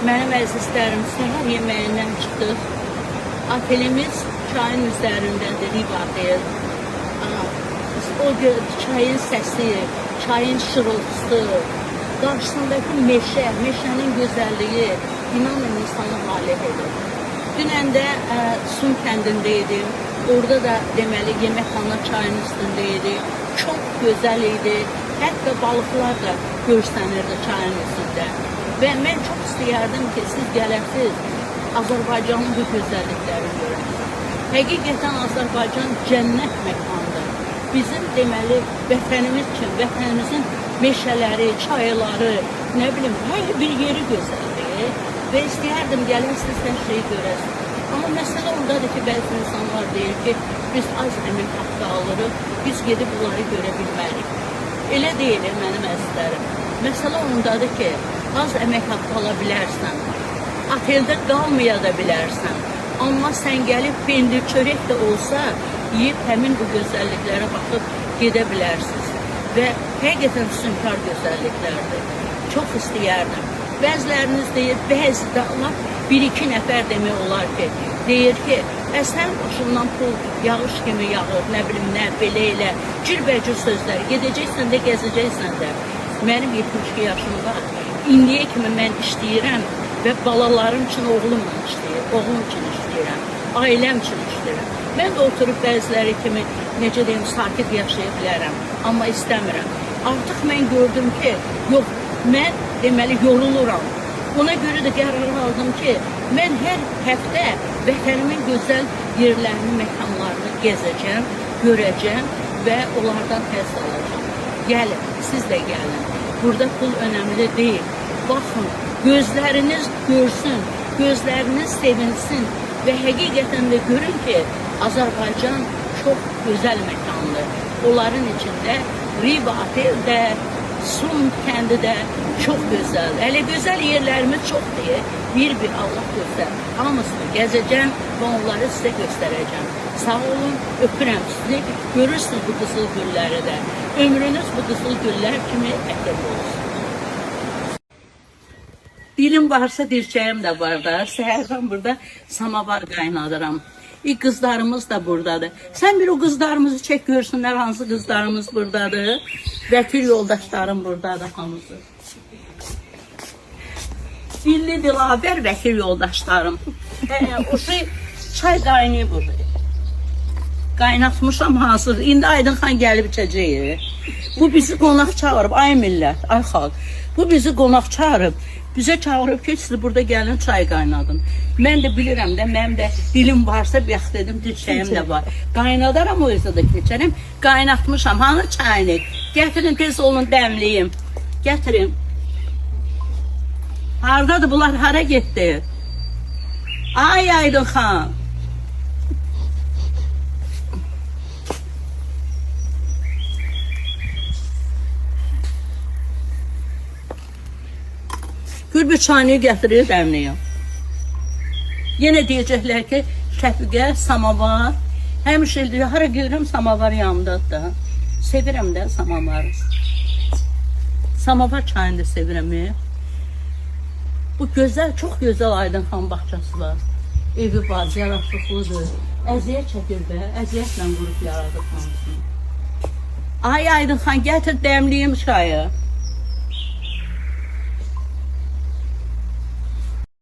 Mənim əzizlərim, səhər yeməyindən çıxdıq. Otelimiz çayın üzərindədir, Riva otel. O çayın səsi, çayın şırıltısı, qarşısındakı meşə, meşənin gözəlliyi inanın insanı halət edir. Dünən də Sun kəndindəydim. Orada da deməli yeməkxana çayın üstündəydi. Çox gözəl idi. Hətta balıqlar da görsənirdi çayın üstündə. Və mən çox istəyərdim ki, siz gələsiniz, Azərbaycanın bu gözəlliklərini görəsiniz. Həqiqətən Azərbaycan cənnət məkandır. Bizim deməli vətənimiz üçün, vətənimizin meşələri, çayları, nə bilim, hər bir yeri gözəldir. Və istəyərdim gələsiniz, hər şeyi görəsiniz. Amma məsələ ondadır ki, bəzi insanlar deyir ki, biz az əmək haqqı alırıq, biz gedib bunları görə bilmərik. Elə deyilir mənim əzizlərim. Məsələ ondadır ki, az əmək haqqı ala bilərsən, oteldə qalmaya da bilərsən. Amma sən gəlib pendir, çörək də olsa, yiyib həmin bu gözəlliklərə baxıb gedə bilərsiniz. Və həqiqətən füsunkar gözəlliklərdir. Çox istəyərdim. Bəziləriniz deyir, bəzi dağlar bir-iki nəfər demək olar ki, deyir ki, sən başından pul yağış kimi yağır, nə bilim nə, belə elə, cürbəcür sözlər, gedəcəksən də, gəzəcəksən də. Mənim 72 yaşım var, indiyə kimi mən işləyirəm və balalarım üçün oğlumla işləyir, oğlum üçün işləyirəm, ailəm üçün işləyirəm. Mən də oturub bəziləri kimi, necə deyim, sakit yaşaya bilərəm, amma istəmirəm. Artıq mən gördüm ki, yox, mən deməli yoruluram. Ona görə də qərar aldım ki, mən hər həftə vətənimin gözəl yerlərini, məkanlarını gezəcəm, görəcəm və onlardan həzz alacağım. Gəlin, siz də gəlin. Burada pul önəmli deyil. Baxın, gözləriniz görsün, gözləriniz sevinsin və həqiqətən də görün ki, Azərbaycan çox gözəl məkandır. Onların içində Riva oteldə, Sun kəndi də çox gözəl. Hələ gözəl yerlərimiz çoxdur. Bir-bir Allah göstər. Hamısını gəzəcəm və onları sizə göstərəcəm. Sağ olun, öpürəm sizi. Görürsünüz bu qızıl gülləri də. Ömrünüz bu qızıl güllər kimi ətəli olsun. Dilim varsa dirçəyim də var da. Səhərdən burada samavar qaynadıram. Qızlarımız da buradadır. Sən bir o qızlarımızı çək görsünlər, hansı qızlarımız buradadır. Vəkil yoldaşlarım buradadır hamısı. Dilli Dilavər vəkil yoldaşlarım. O şey çay qaynayıb burada. Qaynatmışam hazır. İndi Aydın xan gəlib içəcək. Bu bizi qonaq çağırıb. Ay millət, ay xalq. Bu bizi qonaq çağırıb. Bizə çağırıb ki, siz burada gəlin çay qaynadın. Mən də bilirəm də, mənim də dilim varsa, bir yaxı dedim, dirçəyim də var. Qaynadaram, o yüzden də keçərəm. Qaynatmışam, hanı çayını? Gətirin, tez olun, dəmliyim. Gətirin. Haradadır bunlar, hara getdi? Ay Aydın xan. Gülbü çayını gətirir, dəmliyim. Yenə deyəcəklər ki, Şəfiqə, samavar. Həmişə deyir, hara görürüm, samavar yanımdadır da. Sevirəm də samavarı. Samavar çayını da sevirəm. Bu gözəl, çox gözəl Aydın xan bağçası var. Evi var, yaraşıqlıdır. Əziyyət çəkir də, əziyyətlə qrup yaradıb hamısını. Ay Aydın xan, gətir dəmliyim çayı.